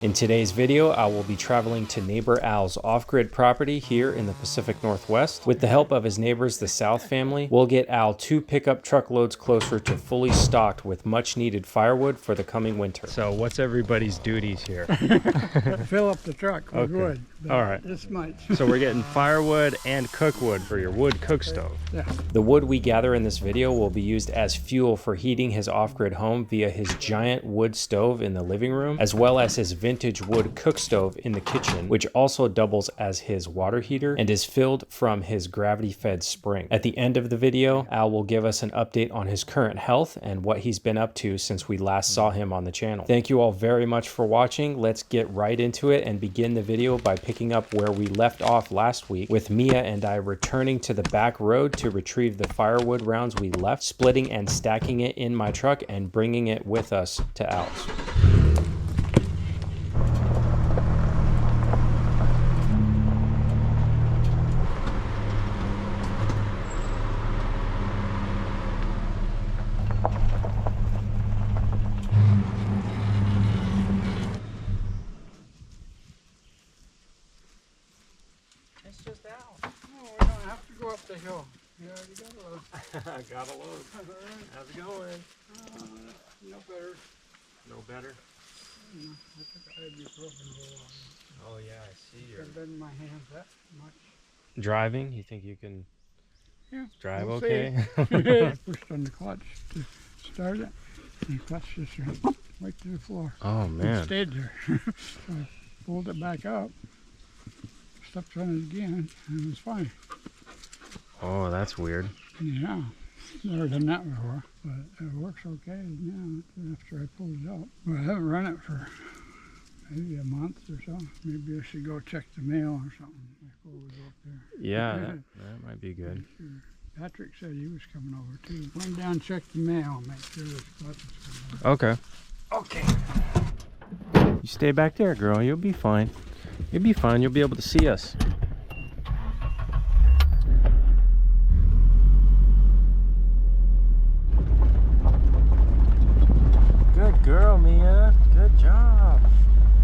In today's video, I will be traveling to neighbor Al's off-grid property here in the Pacific Northwest. With the help of his neighbors, the South family, we'll get Al 2 pickup truckloads closer to fully stocked with much needed firewood for the coming winter. So what's everybody's duties here? Fill up the truck with wood. All right. This much. So we're getting firewood and cookwood for your wood cook stove. Yeah. The wood we gather in this video will be used as fuel for heating his off-grid home via his giant wood stove in the living room, as well as his vintage wood cook stove in the kitchen, which also doubles as his water heater and is filled from his gravity-fed spring. At the end of the video, Al will give us an update on his current health and what he's been up to since we last saw him on the channel. Thank you all very much for watching. Let's get right into it and begin the video by picking up where we left off last week, with Mia and I returning to the back road to retrieve the firewood rounds we left, splitting and stacking it in my truck and bringing it with us to Al's. It's just out. No, we don't have to go up the hill. You already got a load. I got a load. How's it going? No better. No better? I took ibuprofen. Oh yeah, I see. I've been in my hands that much. Driving? You think you can drive we'll okay? Pushed on the clutch to start it, and the clutch just went right to the floor. Oh man. It stayed there. So I pulled it back up, stepped on it again, and it was fine. Oh, that's weird. Yeah, never done that before, but it works okay now after I pulled it up. Well, I haven't run it for maybe a month or so. Maybe I should go check the mail or something before we go up there. Yeah, that might be good. Sure. Patrick said he was coming over too. Run down, check the mail, make sure this clutch is coming over. Okay. Okay. You stay back there, girl. You'll be fine. You'll be fine. You'll be able to see us. Good girl, Mia. Good job.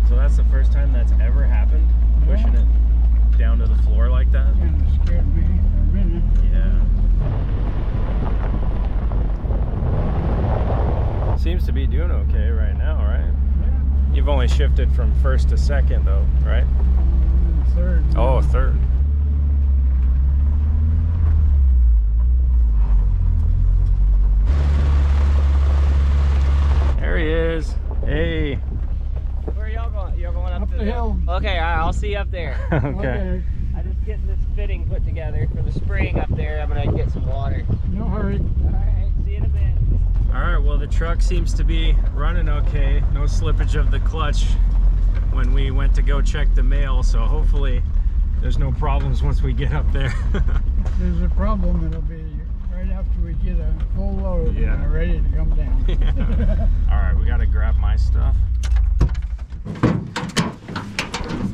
So that's the first time that's ever happened? Yeah. Pushing it down to the floor like that? Kind of scared me for a minute. Yeah. Seems to be doing okay right now, right? Yeah. You've only shifted from first to second though, right? Third. Oh, third. There he is. Hey. Where are y'all going? You're going Up the hill. Okay, all right, I'll see you up there. Okay. I'm just getting this fitting put together for the spring up there. I'm gonna get some water. No hurry. All right, see you in a bit. All right, well, the truck seems to be running okay. No slippage of the clutch when we went to go check the mail, so hopefully there's no problems once we get up there. If there's a problem, it'll be right after we get a full load and ready to come down. Yeah. All right, we gotta grab my stuff.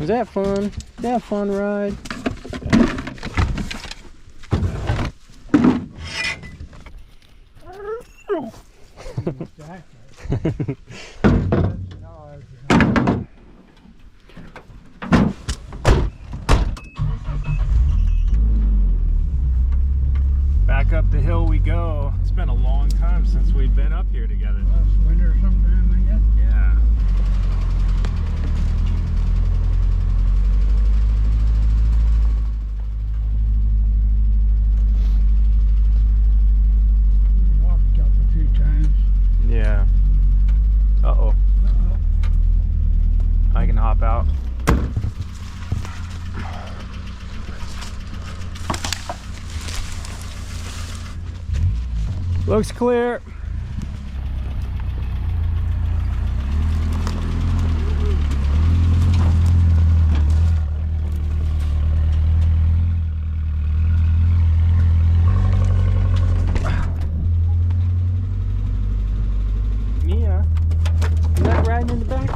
Was that fun? Was that a fun ride? Back up the hill we go. It's been a long time since we've been up here together. Last winter sometime, I guess. Yeah. We walked up a few times. Yeah. Uh-oh. I can hop out. Looks clear. Mia, you like riding in the back?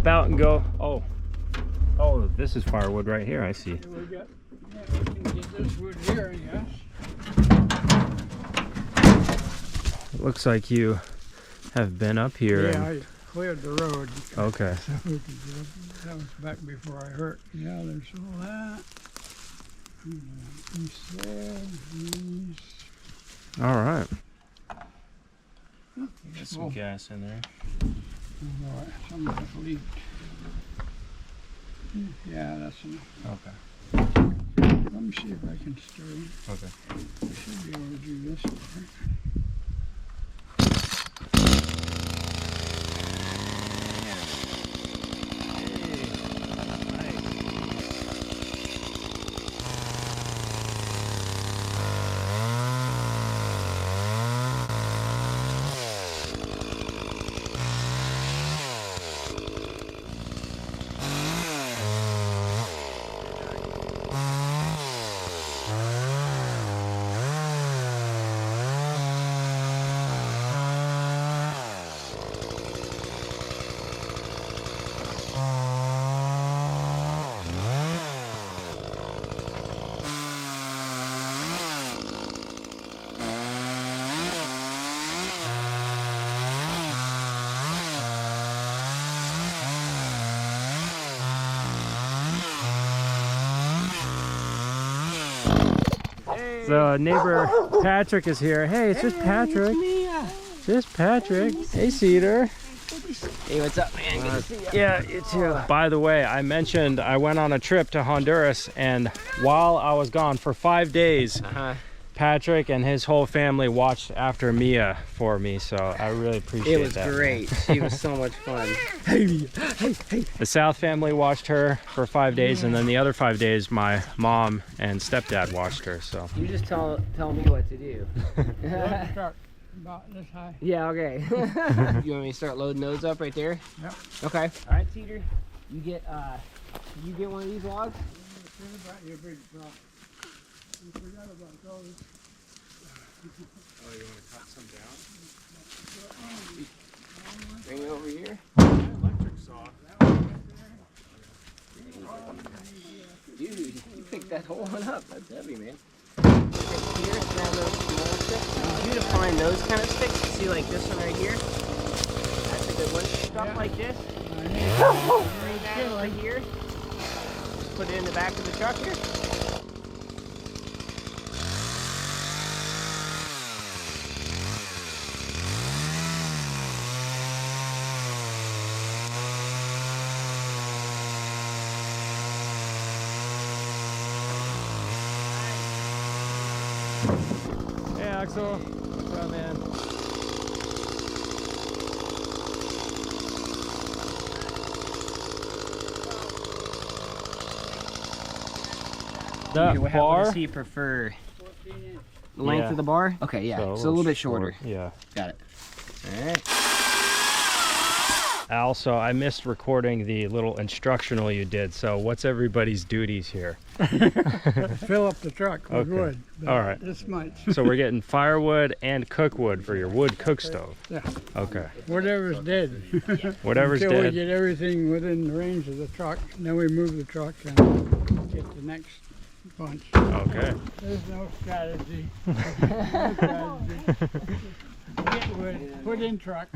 hop out and go. Oh, this is firewood right here. I see. We can get this wood here, yes. It looks like you have been up here. Yeah, I cleared the road. Okay. So we could get up. That was back before I hurt. Yeah, there's all that. East there, east. All right. Oh, Got some gas in there. all right, some of it leaked. Yeah, that's enough. Okay. Let me see if I can stir it. Okay. I should be able to do this part. So neighbor Patrick is here. Hey, it's just Patrick. Just Patrick. Hey, Cedar. Hey, what's up, man? Good to see you. Yeah, you too. By the way, I mentioned I went on a trip to Honduras, and while I was gone for 5 days, Patrick and his whole family watched after Mia for me, so I really appreciate that. It was great. She was so much fun. The South family watched her for 5 days, and then the other 5 days, my mom and stepdad watched her. So You just tell me what to do. Start about this high. Yeah, okay. You want me to start loading those up right there? Yep. Okay. All right, Cedar. You get one of these logs? About your big rock. We forgot about those. Oh, you want to cut some down? Bring it over here. Electric saw. Dude, you picked that whole one up. That's heavy, man. Here, grab those small sticks. I need you to find those kind of sticks. See, like this one right here? That's a good one. Stuff like this. Bring that right here. Just put it in the back of the truck here. Hey, Axel. What's up, man? That What bar? does he prefer? The length of the bar? Okay, yeah. So a little bit shorter. Yeah. Got it. All right. Also, I missed recording the little instructional you did. So what's everybody's duties here? Fill up the truck with Okay. wood. All right. This much. So we're getting firewood and cookwood for your wood cook stove. Yeah. Okay. Whatever's dead. Whatever's Until we dead. get everything within the range of the truck, and then we move the truck and get the next bunch. Okay. There's no strategy. No strategy. Get wood, put in truck.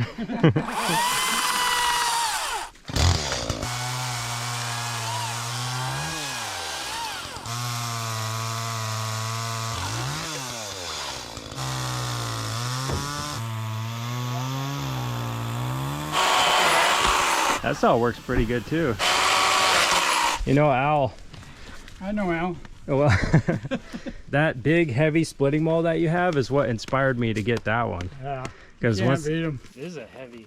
That saw works pretty good too. You know, Al. I know, Al. Well, that big heavy splitting maul that you have is what inspired me to get that one. Yeah. Because Can't beat 'em. This is a heavy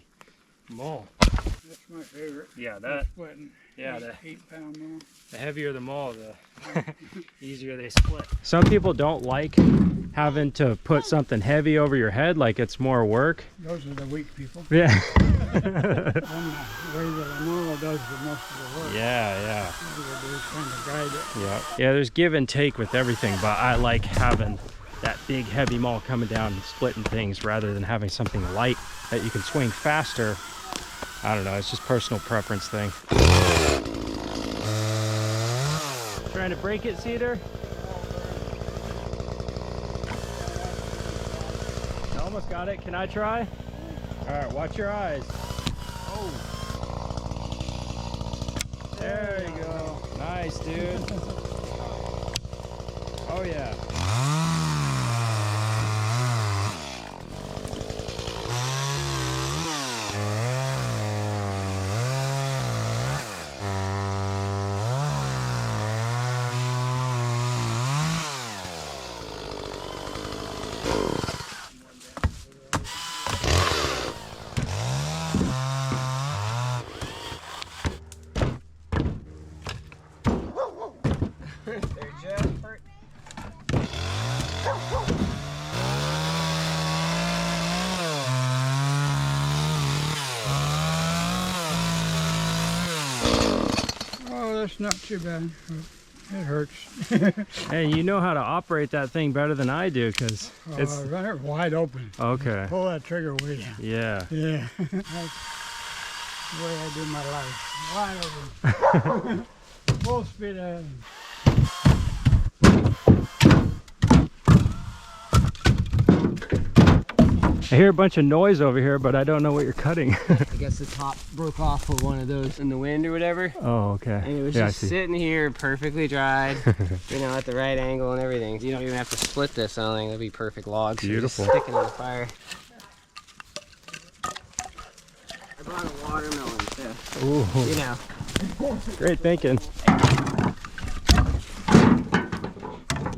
maul. That's my favorite. Yeah, that. Splitting. Yeah, the 8-pound maul. heavier the maul, the easier they split. Some people don't like having to put something heavy over your head, like it's more work. Those are the weak people. Yeah. Then the way that a maul does the most of the work. Yeah. All you do is kind of guide it. Yeah, there's give and take with everything, but I like having that big heavy maul coming down and splitting things rather than having something light that you can swing faster I don't know, it's just personal preference thing. Trying to break it, Cedar? I almost got it. Can I try? All right, watch your eyes. Oh. There you go. Nice, dude. Oh, yeah. They're just hurt. Oh, that's not too bad. It hurts. Hey, you know how to operate that thing better than I do, because it's... Run it wide open. Okay. Pull that trigger way down. Yeah. Yeah. That's the way I do my life. Wide open. Full speed ahead. I hear a bunch of noise over here, but I don't know what you're cutting. I guess the top broke off of one of those in the wind or whatever. Oh, okay. And it was Yeah, just sitting here perfectly dried, you know, at the right angle and everything. You don't even have to split this, I don't think. That'd be perfect logs. Beautiful. Just sticking in the fire. I brought a watermelon too. Ooh. You know. Great thinking.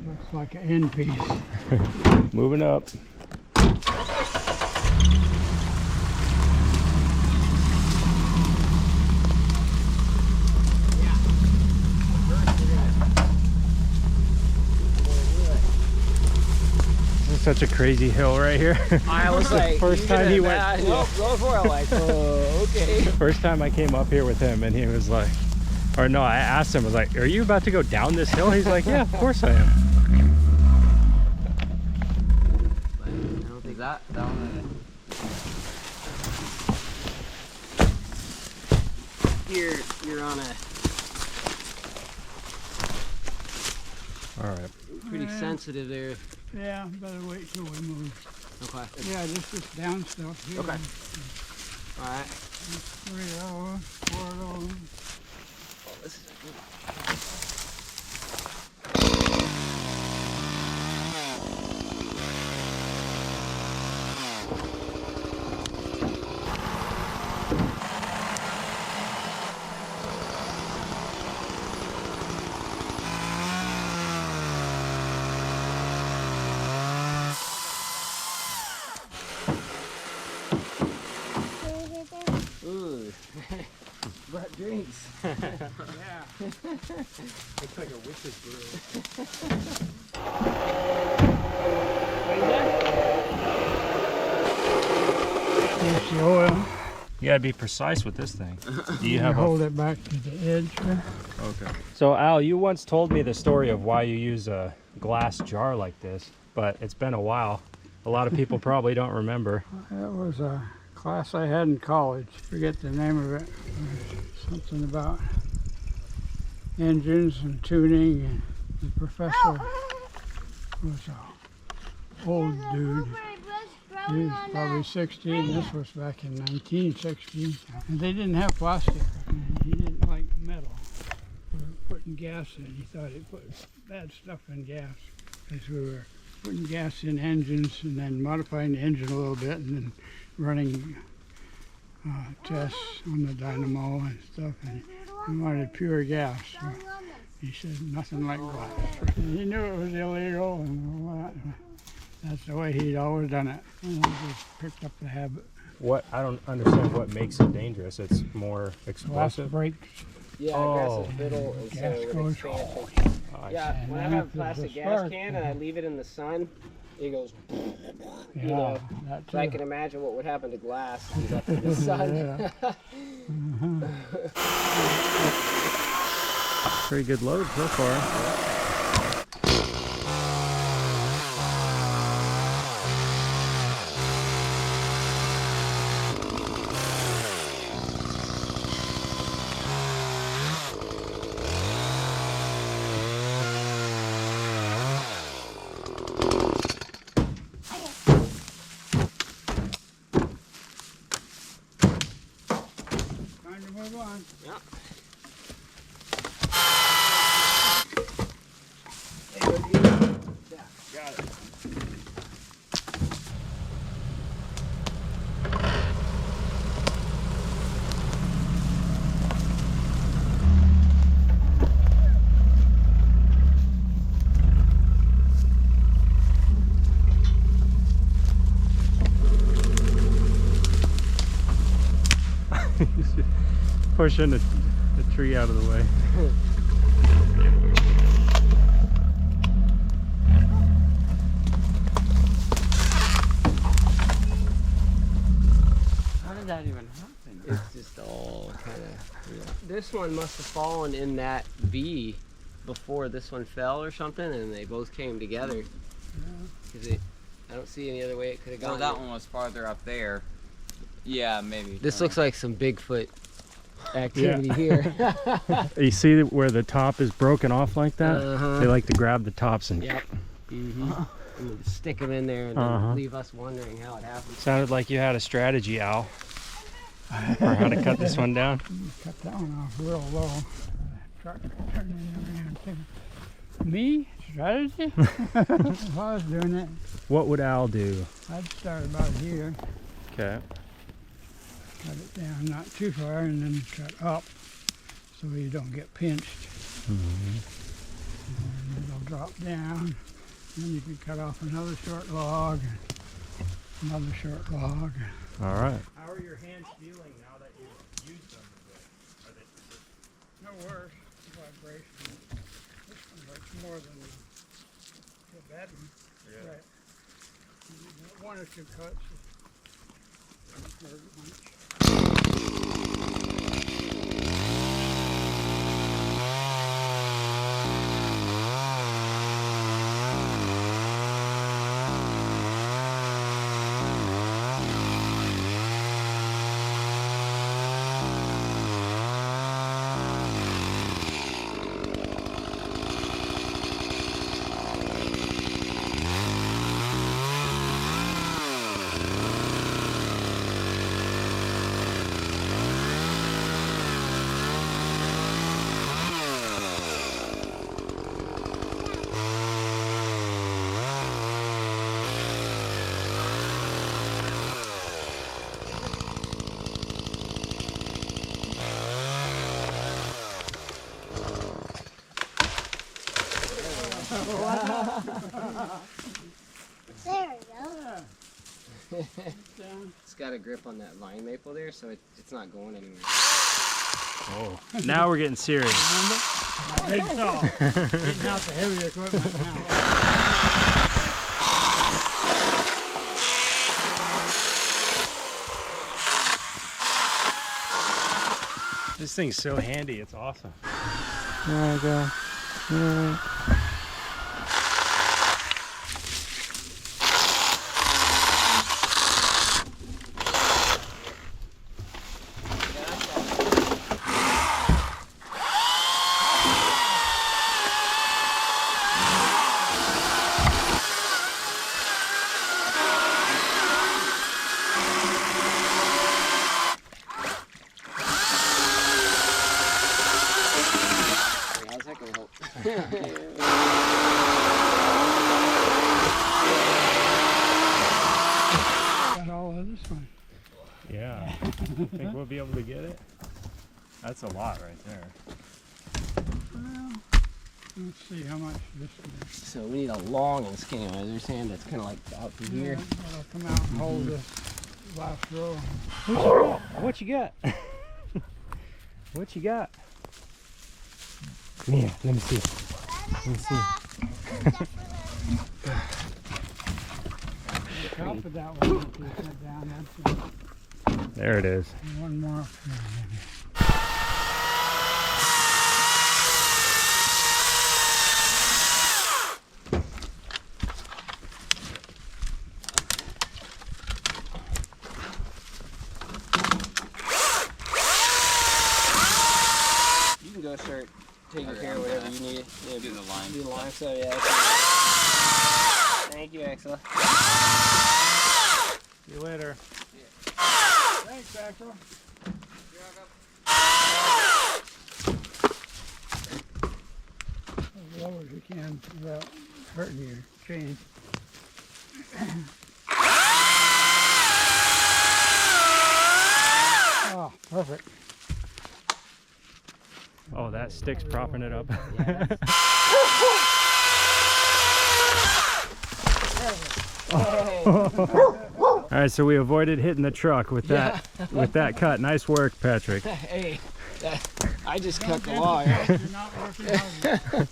Looks like an end piece. Moving up. This is such a crazy hill right here. I was like, first time he went, well, go for it. Like, oh, okay. first time I came up here with him, and he was like, or no, I asked him, I was like, are you about to go down this hill? He's like, yeah, of course I am. I don't think that one. You're on a All right. pretty sensitive there. Yeah, better wait till we move. Okay. Yeah, just this down stuff here. Okay. All right. 3 hours, 4 hours. Oh, this is good. Ooh, but drinks. Yeah. Looks like a witch's brew. Here's the oil. You gotta be precise with this thing. Do you have hold it back to the edge here. Okay. So Al, you once told me the story of why you use a glass jar like this, but it's been a while. A lot of people probably don't remember. That was a class I had in college. Forget the name of it. Something about engines and tuning, and the professor was an old dude. He was probably 60, and this was back in 1960. And they didn't have plastic. He didn't like metal for putting gas in. He thought it put bad stuff in gas. Because we were putting gas in engines and then modifying the engine a little bit and then running tests on the dynamo and stuff. And he wanted pure gas. So he said nothing like glass. And he knew it was illegal and all that. That's the way he'd always done it. And I just picked up the habit. What? I don't understand what makes it dangerous. It's more Glass explosive. breaks. Yeah, Oh. grass is brittle, and Gas so goes. with expansion. Oh, I Yeah, And when I then have a if there's a plastic gas spark, can and I leave it in the sun, it goes. Yeah, know, that So I too. can imagine what would happen to glass if it's up in the sun. Yeah. Pretty good load so far. Yeah. There you go, dude. Yeah, got it. Pushing the tree out of the way. How did that even happen? It's just all kind of. Yeah. This one must have fallen in that V before this one fell or something, and they both came together. Because I don't see any other way it could have Well, gone. that one was farther up there. Yeah, maybe. This looks like some Bigfoot activity here. You see where the top is broken off like that? They like to grab the tops and... Yep. And then stick them in there and then leave us wondering how it happened. Sounded like you had a strategy, Al, for how to cut this one down. Cut that one off real low. Truck turning around too. Me? Strategy? If I was doing it, What would Al do? I'd start about here, Okay. cut it down not too far, and then cut up so you don't get pinched. And it'll drop down. And then you can cut off another short log, another short log. All right. How are your hands feeling now that you've used them a bit? Are they No worse vibration. This one hurts more than the bad one. really? Right. One or two cuts. Doesn't hurt much. There we go. It's got a grip on that vine maple there, so it's not going anywhere. Oh, now we're getting serious. My big saw. Getting out the heavy equipment now. This thing's so handy, it's awesome. There we go. How's that gonna help? Got all of this one. Yeah. You think we'll be able to get it? That's a lot right there. Well, let's see how much this is. So we need a long and skinny one. There's hand that's kind of like out to here. That'll come out and hold this last row. What you got? What you got? Come here, let me see. Let me see. The top of that one, if you cut down, that's it. There it is. And one more up here, maybe. You can go start taking care of whatever you need. Yeah, Do the line. Do the line stuff, yeah. Thank you, Axel. See you later. Thanks, Axel. you can without hurting your chain. Oh, perfect. Oh, that stick's propping it up. All right, so we avoided hitting the truck with that with that cut. Nice work, Patrick. Hey, I just cut the wire. You're not working hard.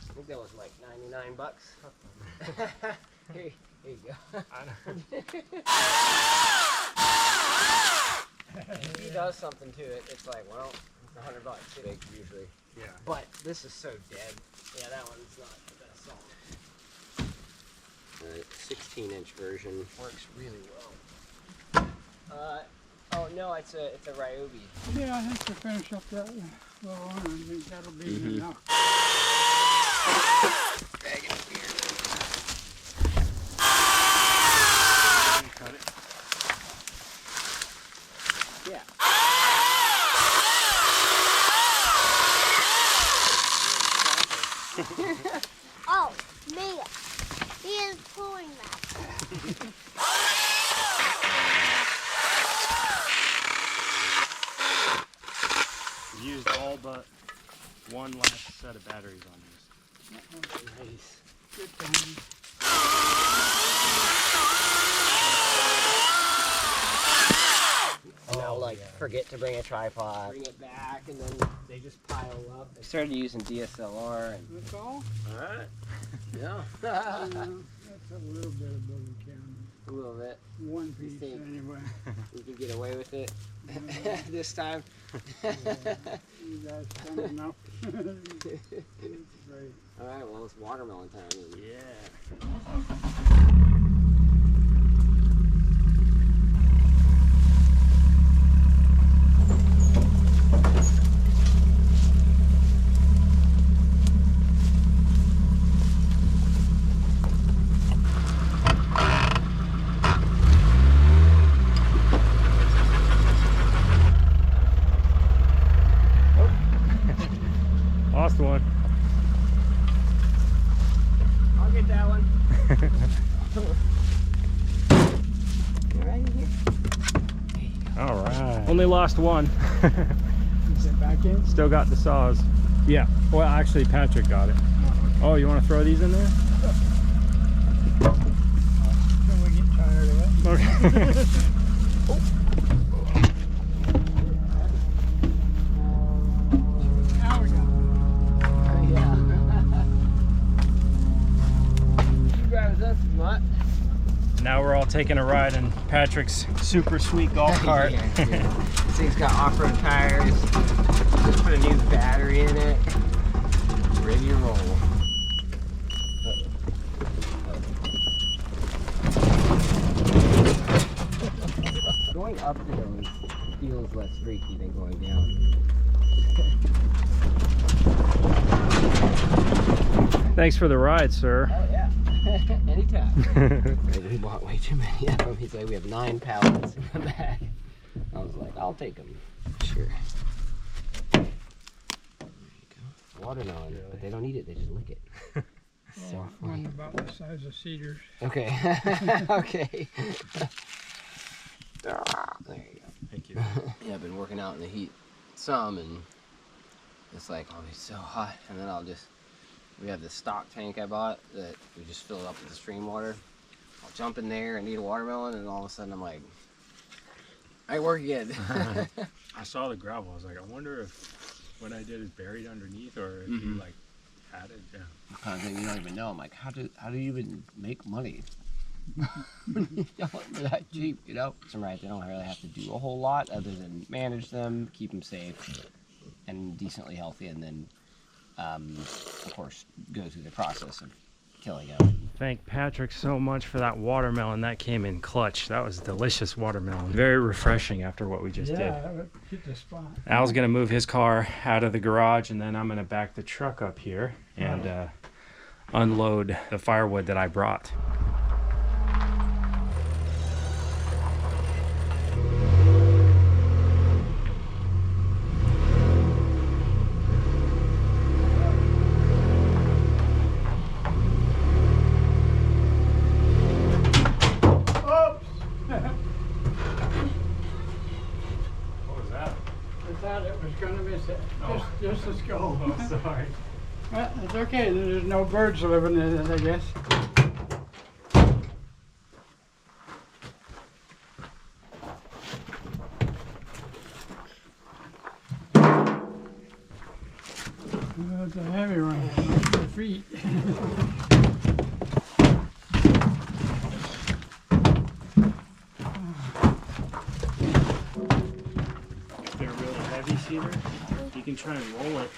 I think that was like 99 bucks. Here you go. If he does something to it, it's like, well, it's 100 bucks. Big usually. Yeah. But this is so dead. Yeah, that one's not the best song. The 16-inch version works really well. Oh no, it's a Ryobi. Yeah, I think to finish up that little one, I think that'll be enough. Bag it here. Cut it. Yeah. Oh, Mia. He is pulling that. Used all but one last set of batteries on this. Nice. Good time. Now, like, forget to bring a tripod. Bring it back, and then they just pile up. I started using DSLR. And... That's all? Alright. Yeah. That's a little bit above the camera. A little bit. One piece think? anyway. We can get away with it this time. You guys done enough. It's great. Alright, well, it's watermelon time. Then. Yeah. Lost one. I'll get that one. Right here. All right. Only lost one. Is it back in? Still got the saws. Yeah. Well, actually, Patrick got it. Oh, you want to throw these in there? Then we get tired of it. Okay. Now we go. Yeah. You grab us a mutt. Now we're all taking a ride in Patrick's super sweet golf cart. Yeah, this thing's got off-road tires. Just put a new battery in it. Ready to roll. Going up the hills feels less freaky than going down. Thanks for the ride, sir. Oh yeah, anytime. We bought way too many of them. He's like, we have 9 pallets in the back. I was like, I'll take them. Sure. There you go. Watermelon, but they don't eat it, they just lick it. So One funny. about the size of cedars. Okay. Okay. There you go. Thank you. Yeah, I've been working out in the heat some, and it's like, oh, it's so hot. And then we have this stock tank I bought that we just fill it up with the stream water. I'll jump in there and eat a watermelon, and all of a sudden I'm like, I work again. I saw the gravel. I was like, I wonder if what I did is buried underneath, or if you like had it. Yeah. Kind of thing you don't even know. I'm like, how do you even make money? They're that cheap, you know. So right, they don't really have to do a whole lot other than manage them, keep them safe and decently healthy, and then of course go through the process of killing them. Thank Patrick so much for that watermelon. That came in clutch. That was delicious watermelon. Very refreshing after what we just did. Yeah, that would hit the spot. Al's gonna move his car out of the garage, and then I'm gonna back the truck up here and unload the firewood that I brought. It's okay. There's no birds living in it, I guess. It's a heavy one. Your feet. If they're really heavy cedar, you can try and roll it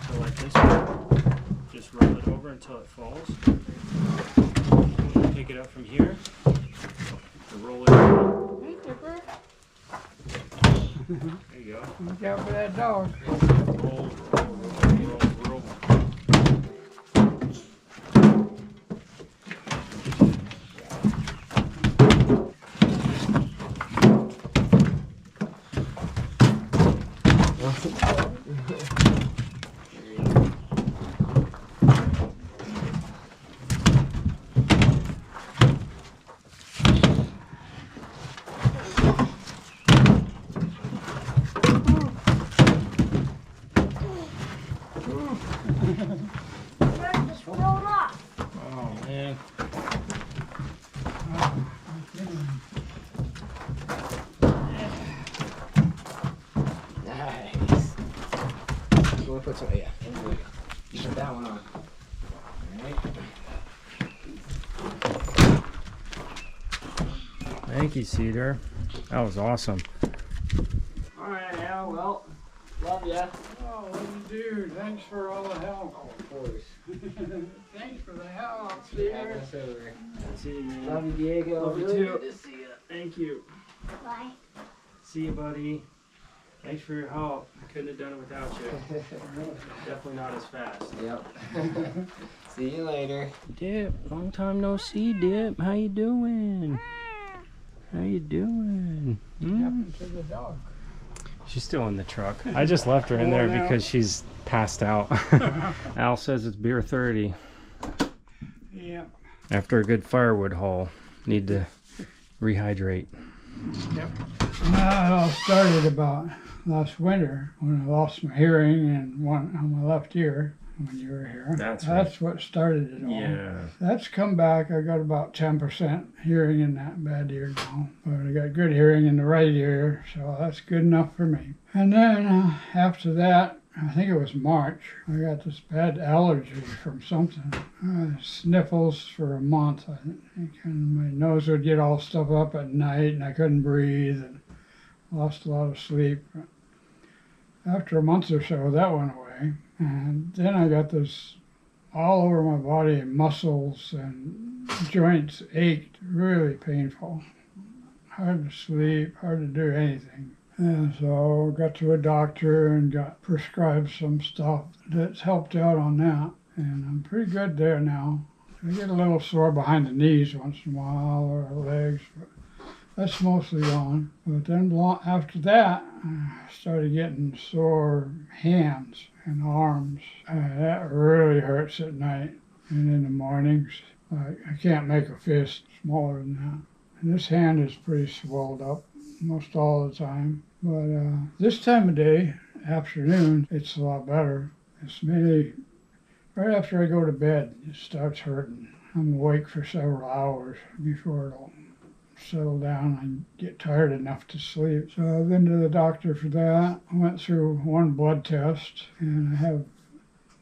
to like this one. Just roll it over until it falls. Pick it up from here. And roll it over. Hey, Dipper. There you go. Look out for that dog. Roll, roll, roll, roll. Just rolled off. Oh man. Nice. Go and put some, yeah. There we go. You put that one on. Alright. Thank you, Cedar. That was awesome. Alright, yeah, well, love ya. Oh, dude, thanks for all the help. Oh, of course. Thanks for the help, Have Peter. us over. That's it, man. Love you, Diego. Love you Really too. good to see ya. Thank you. Bye. See you, buddy. Thanks for your help. I couldn't have done it without you. Definitely not as fast. Yep. See you later. Dip, long time no see, Dip. How you doing? How you doing? What happened to the dog? She's still in the truck. I just left her in there Oh, no. because she's passed out. Al says it's beer 30. Yeah. After a good firewood haul, need to rehydrate. It all started about last winter when I lost my hearing and one on my left ear when you were here. That's what started it all. Yeah. That's come back. I got about 10% hearing in that bad ear now, but I got good hearing in the right ear, so that's good enough for me. And then after that, I think it was March, I got this bad allergy from something. Sniffles for a month. I think, and my nose would get all stuff up at night, and I couldn't breathe, and lost a lot of sleep. After a month or so, that went away, and then I got this all over my body, and muscles and joints ached, really painful. Hard to sleep, hard to do anything. And so got to a doctor and got prescribed some stuff that's helped out on that. And I'm pretty good there now. I get a little sore behind the knees once in a while or legs, but that's mostly gone. But then after that, I started getting sore hands and arms. That really hurts at night and in the mornings. I can't make a fist smaller than that. And this hand is pretty swelled up most all the time. But this time of day, afternoon, it's a lot better. It's mainly right after I go to bed, it starts hurting. I'm awake for several hours before it'll settle down and get tired enough to sleep. So I've been to the doctor for that. I went through one blood test, and I have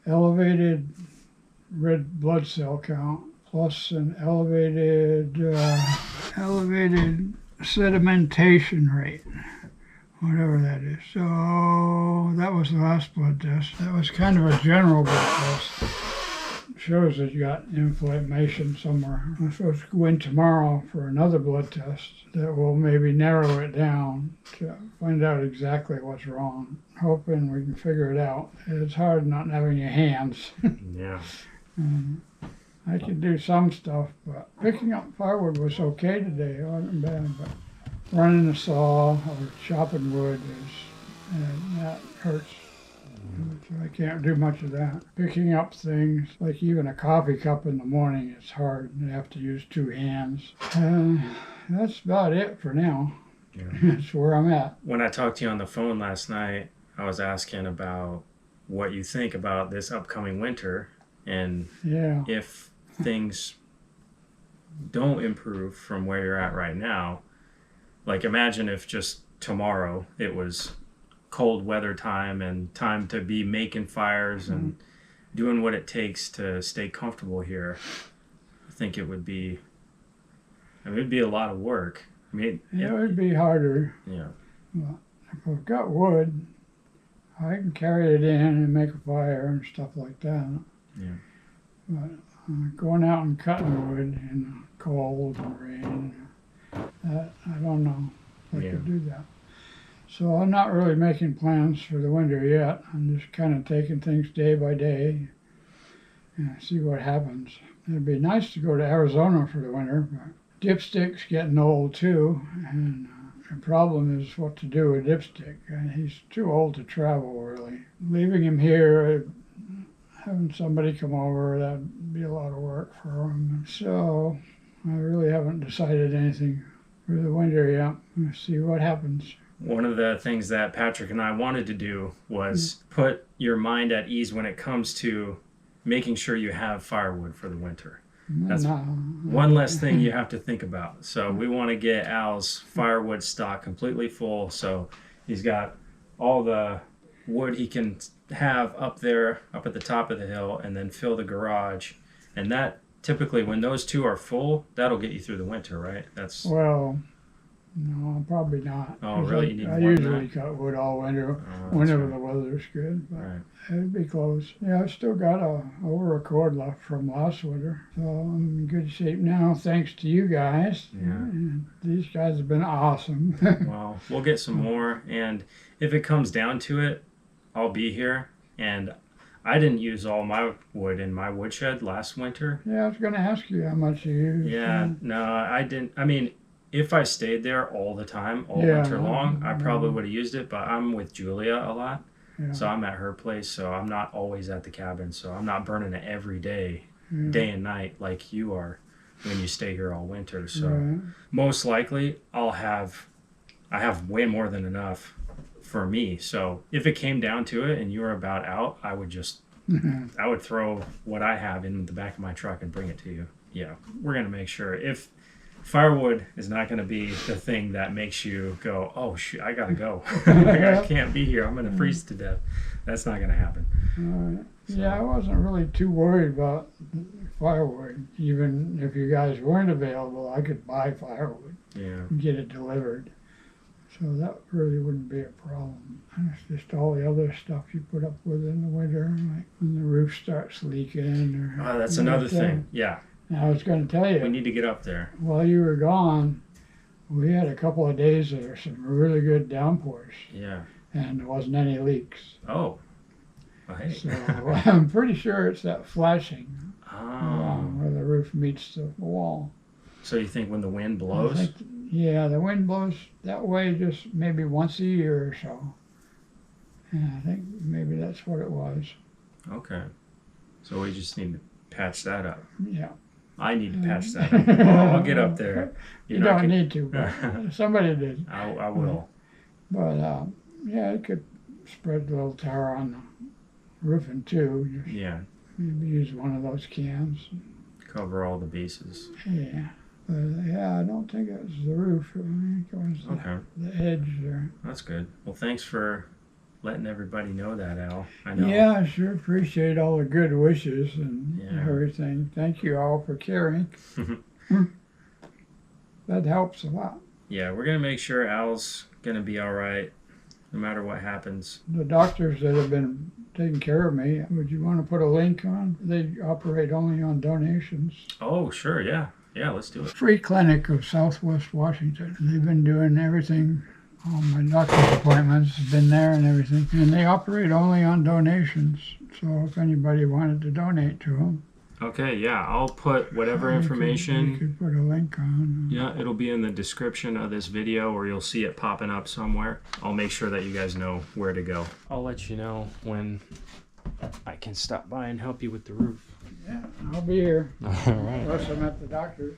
elevated red blood cell count plus an elevated sedimentation rate, whatever that is. So that was the last blood test. That was kind of a general blood test. Shows that you got inflammation somewhere. I'm supposed to go in tomorrow for another blood test that will maybe narrow it down to find out exactly what's wrong. Hoping we can figure it out. It's hard not having your hands. Yeah. I can do some stuff, but picking up firewood was okay today. It wasn't bad, but running a saw or chopping wood that hurts. So I can't do much of that. Picking up things, like even a coffee cup in the morning, it's hard. You have to use two hands. That's about it for now. Yeah. That's where I'm at. When I talked to you on the phone last night, I was asking about what you think about this upcoming winter, and Yeah. if things don't improve from where you're at right now. Like, imagine if just tomorrow it was cold weather time and time to be making fires and doing what it takes to stay comfortable here. I think it would be, it'd be a lot of work. I mean, It would be harder. yeah. Well, if I've got wood, I can carry it in and make a fire and stuff like that. Yeah. But going out and cutting wood in the cold and rain, I don't know if I could do that. So I'm not really making plans for the winter yet. I'm just kind of taking things day by day and see what happens. It'd be nice to go to Arizona for the winter, but Dipstick's getting old too, and the problem is what to do with Dipstick. He's too old to travel, really. Leaving him here, having somebody come over, that'd be a lot of work for him. So I really haven't decided anything for the winter yet. We'll see what happens. One of the things that Patrick and I wanted to do was put your mind at ease when it comes to making sure you have firewood for the winter. That's one less thing you have to think about. So we want to get Al's firewood stock completely full. So he's got all the wood he can have up there, up at the top of the hill, and then fill the garage. And that typically, when those two are full, that'll get you through the winter, right? That's Well, no, probably not. Oh, really? You need I more than usually that? cut wood all winter, that's whenever right. the weather's good. But Right. it'd be close. Yeah, I've still got over a cord left from last winter, so I'm in good shape now, thanks to you guys. Yeah. And these guys have been awesome. Well, we'll get some more, and if it comes down to it, I'll be here. And I didn't use all my wood in my woodshed last winter. Yeah, I was going to ask you how much you used. Yeah, no, I didn't. I mean, if I stayed there all the time, all Yeah, winter long, I probably would have used it, but I'm with Julia a lot. Yeah. So I'm at her place, so I'm not always at the cabin, so I'm not burning it every day, Yeah. day and night, like you are when you stay here all winter. So Right. most likely I have way more than enough for me. So if it came down to it and you were about out, I would just I would throw what I have in the back of my truck and bring it to you. Yeah, we're gonna make sure. If firewood is not going to be the thing that makes you go, oh shoot, I gotta go. I can't be here. I'm gonna freeze to death. That's not gonna happen. Right. So- Yeah, I wasn't really too worried about firewood. Even if you guys weren't available, I could buy firewood Yeah. and get it delivered. So that really wouldn't be a problem. And it's just all the other stuff you put up with in the winter, like when the roof starts leaking or. Oh, that's you know, another thing. Yeah, And I was going to tell you, we need to get up there. while you were gone, we had a couple of days of some really good downpours, Yeah. and there wasn't any leaks. Oh. Well, hey. So I'm pretty sure it's that flashing Oh. where the roof meets the wall. So you think when the wind I blows? think, yeah, the wind blows that way just maybe once a year or so. And I think maybe that's what it was. Okay. So we just need to patch that up. Yeah. I need to patch that up. I'll get up there. You know, I don't can- need to, but somebody did. I will. But yeah, it could spread a little tar on the roofing too. Just Yeah. maybe use one of those cans. Cover all the bases. Yeah. But yeah, I don't think it was the roof. I think it was Okay. the edge there. That's good. Well, thanks for letting everybody know that, Al. I know. Yeah, I sure appreciate all the good wishes and Yeah. everything. Thank you all for caring. That helps a lot. Yeah, we're going to make sure Al's going to be all right no matter what happens. The doctors that have been taking care of me, would you want to put a link on? They operate only on donations. Oh, sure. Yeah. Yeah, let's do it. Free clinic of Southwest Washington. They've been doing everything. All my doctor's appointments have been there and everything. And they operate only on donations. So if anybody wanted to donate to them, Okay, yeah, I'll put whatever you information. could put a link on. Yeah, it'll be in the description of this video, or you'll see it popping up somewhere. I'll make sure that you guys know where to go. I'll let you know when I can stop by and help you with the roof. Yeah, I'll be here. All right. Unless I'm at the doctor's.